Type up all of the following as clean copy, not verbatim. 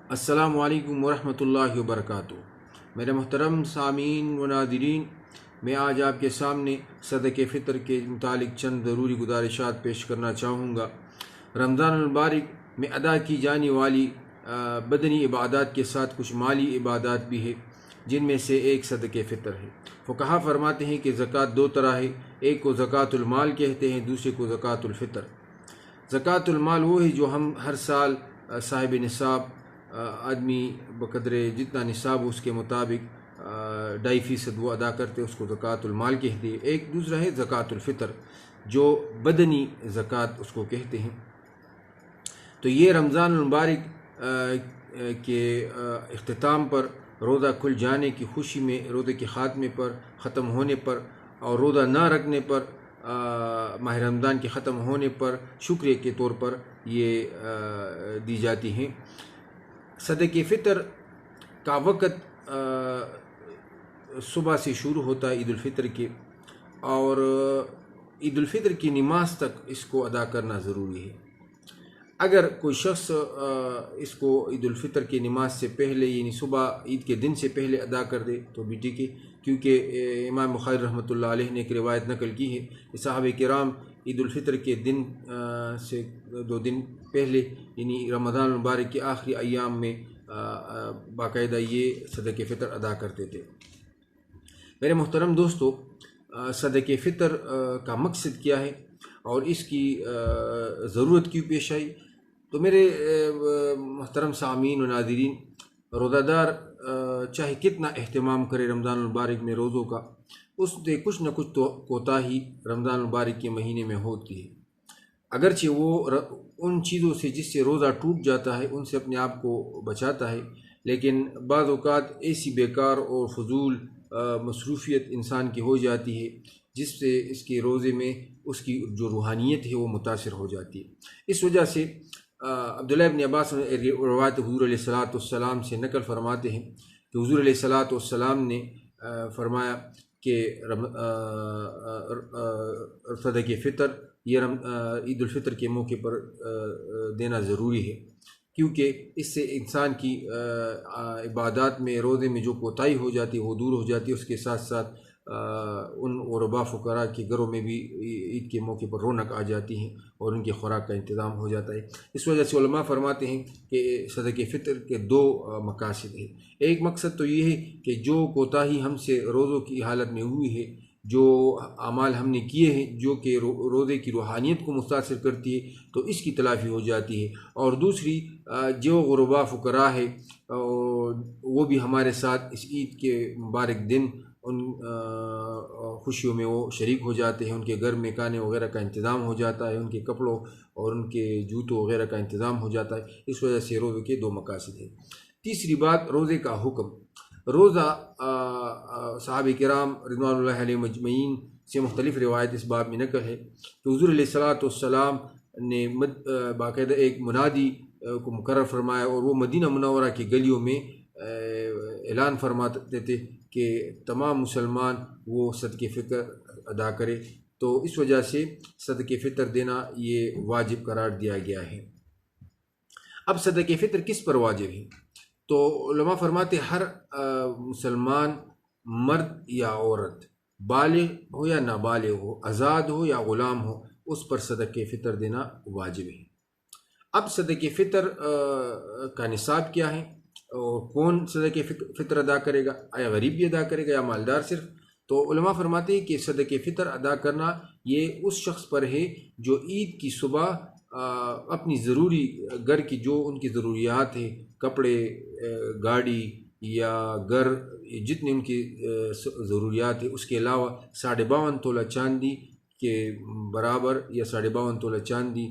السلام علیکم ورحمۃ اللہ وبرکاتہ۔ میرے محترم سامعین و ناظرین، میں آج آپ کے سامنے صدقہ فطر کے متعلق چند ضروری گزارشات پیش کرنا چاہوں گا۔ رمضان المبارک میں ادا کی جانے والی بدنی عبادات کے ساتھ کچھ مالی عبادات بھی ہے، جن میں سے ایک صدقہ فطر ہے۔ فقہا فرماتے ہیں کہ زکوٰۃ دو طرح ہے، ایک کو زکوٰۃ المال کہتے ہیں، دوسرے کو زکوٰۃ الفطر۔ زکوٰۃ المال وہ ہے جو ہم ہر سال صاحب نصاب آدمی بقدر جتنا نصاب اس کے مطابق 2.5% وہ ادا کرتے، اس کو زکوٰۃ المال کہتے ہیں۔ ایک دوسرا ہے زکوٰۃ الفطر، جو بدنی زکوٰۃ اس کو کہتے ہیں۔ تو یہ رمضان المبارک کے اختتام پر، روزہ کھل جانے کی خوشی میں، روزے کے خاتمے پر، ختم ہونے پر، اور روزہ نہ رکھنے پر، ماہ رمضان کے ختم ہونے پر شکریہ کے طور پر یہ دی جاتی ہیں۔ صدقہ فطر کا وقت صبح سے شروع ہوتا ہے عید الفطر کے، اور عید الفطر کی نماز تک اس کو ادا کرنا ضروری ہے۔ اگر کوئی شخص اس کو عید الفطر کی نماز سے پہلے، یعنی صبح عید کے دن سے پہلے ادا کر دے تو بھی ٹھیک ہے، کیونکہ امام بخاری رحمۃ اللہ علیہ نے ایک روایت نقل کی ہے کہ صحابہ کرام عید الفطر کے دن سے 2 دن پہلے، یعنی رمضان المبارک کے آخری ایام میں باقاعدہ یہ صدقہ فطر ادا کرتے تھے۔ میرے محترم دوستو، صدقہ فطر کا مقصد کیا ہے اور اس کی ضرورت کیوں پیش آئی؟ تو میرے محترم سامعین و ناظرین، روزہ دار چاہے کتنا اہتمام کرے رمضان المبارک میں روزوں کا، اس سے کچھ نہ کچھ تو کوتاہی رمضان المبارک کے مہینے میں ہوتی ہے۔ اگرچہ وہ ان چیزوں سے جس سے روزہ ٹوٹ جاتا ہے ان سے اپنے آپ کو بچاتا ہے، لیکن بعض اوقات ایسی بیکار اور فضول مصروفیت انسان کی ہو جاتی ہے جس سے اس کے روزے میں اس کی جو روحانیت ہے وہ متاثر ہو جاتی ہے۔ اس وجہ سے عبداللہ ابن عباس روایت حضور علیہ الصلاۃ والسلام سے نقل فرماتے ہیں کہ حضور علیہ الصلاۃ والسلام نے فرمایا کہ صدقہ فطر یہ عید الفطر کے موقع پر دینا ضروری ہے، کیونکہ اس سے انسان کی عبادات میں، روزے میں جو کوتاہی ہو جاتی ہے وہ دور ہو جاتی ہے۔ اس کے ساتھ ساتھ ان غربا فقراء کے گھروں میں بھی عید کے موقع پر رونق آ جاتی ہے اور ان کی خوراک کا انتظام ہو جاتا ہے۔ اس وجہ سے علماء فرماتے ہیں کہ صدقہ فطر کے 2 مقاصد ہیں۔ ایک مقصد تو یہ ہے کہ جو کوتاہی ہم سے روزوں کی حالت میں ہوئی ہے، جو اعمال ہم نے کیے ہیں جو کہ روزے کی روحانیت کو متاثر کرتی ہے، تو اس کی تلافی ہو جاتی ہے۔ اور دوسری، جو غربا فقراء ہے وہ بھی ہمارے ساتھ اس عید کے مبارک دن ان خوشیوں میں وہ شریک ہو جاتے ہیں، ان کے گھر میں کھانے وغیرہ کا انتظام ہو جاتا ہے، ان کے کپڑوں اور ان کے جوتوں وغیرہ کا انتظام ہو جاتا ہے۔ اس وجہ سے روزے کے 2 مقاصد ہیں۔ تیسری بات، روزے کا حکم۔ روزہ صحابہ کرام رضوان اللہ علیہ مجمعین سے مختلف روایت اس باب میں نقل ہے کہ حضور علیہ الصلاۃ والسلام نے باقاعدہ ایک منادی کو مقرر فرمایا، اور وہ مدینہ منورہ کی گلیوں میں اعلان فرماتے تھے کہ تمام مسلمان وہ صدقہ فطر ادا کرے۔ تو اس وجہ سے صدقہ فطر دینا یہ واجب قرار دیا گیا ہے۔ اب صدقہ فطر کس پر واجب ہے؟ تو علماء فرماتے ہر مسلمان مرد یا عورت، بالغ ہو یا نابالغ ہو، آزاد ہو یا غلام ہو، اس پر صدقہ فطر دینا واجب ہے۔ اب صدقہ فطر کا نصاب کیا ہے اور کون صدقہ فطر ادا کرے گا؟ آیا غریب بھی ادا کرے گا یا مالدار صرف؟ تو علماء فرماتے ہیں کہ صدقہ فطر ادا کرنا یہ اس شخص پر ہے جو عید کی صبح اپنی ضروری گھر کی جو ان کی ضروریات ہیں، کپڑے، گاڑی یا گھر، جتنے ان کی ضروریات ہیں، اس کے علاوہ 52.5 تولہ چاندی کے برابر یا 52.5 تولہ چاندی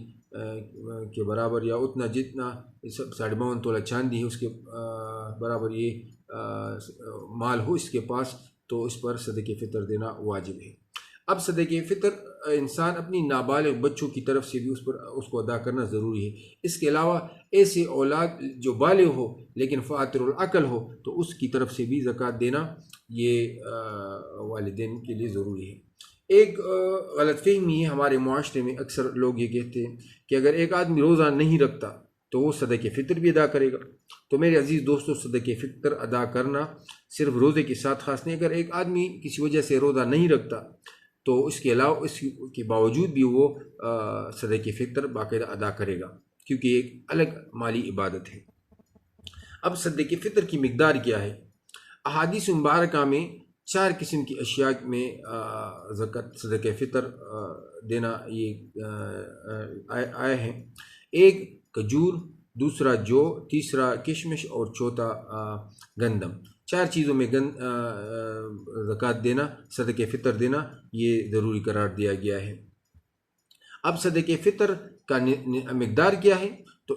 کے برابر یا اتنا جتنا 52.5 تولہ چاندی ہے اس کے برابر یہ مال ہو اس کے پاس، تو اس پر صدقہ فطر دینا واجب ہے۔ اب صدقہ فطر انسان اپنی نابالغ بچوں کی طرف سے بھی اس کو ادا کرنا ضروری ہے۔ اس کے علاوہ ایسے اولاد جو بالغ ہو لیکن فاطر العقل ہو تو اس کی طرف سے بھی زکوٰۃ دینا یہ والدین کے لیے ضروری ہے۔ ایک غلط فہمی ہے ہمارے معاشرے میں، اکثر لوگ یہ کہتے ہیں کہ اگر ایک آدمی روزہ نہیں رکھتا تو وہ صدقہ فطر بھی ادا کرے گا۔ تو میرے عزیز دوستو، صدقہ فطر ادا کرنا صرف روزے کے ساتھ خاص نہیں، اگر ایک آدمی کسی وجہ سے روزہ نہیں رکھتا تو اس کے علاوہ اس کے باوجود بھی وہ صدقہ فطر باقاعدہ ادا کرے گا، کیونکہ یہ ایک الگ مالی عبادت ہے۔ اب صدقہ فطر کی مقدار کیا ہے؟ احادیث مبارکہ میں 4 قسم کی اشیاء میں زکوٰۃ صدقہ فطر دینا یہ آئے ہیں۔ ایک کھجور، دوسرا جو، تیسرا کشمش اور چوتھا گندم۔ 4 چیزوں میں زکوٰۃ دینا، صدقہ فطر دینا یہ ضروری قرار دیا گیا ہے۔ اب صدقہ فطر کا مقدار کیا ہے؟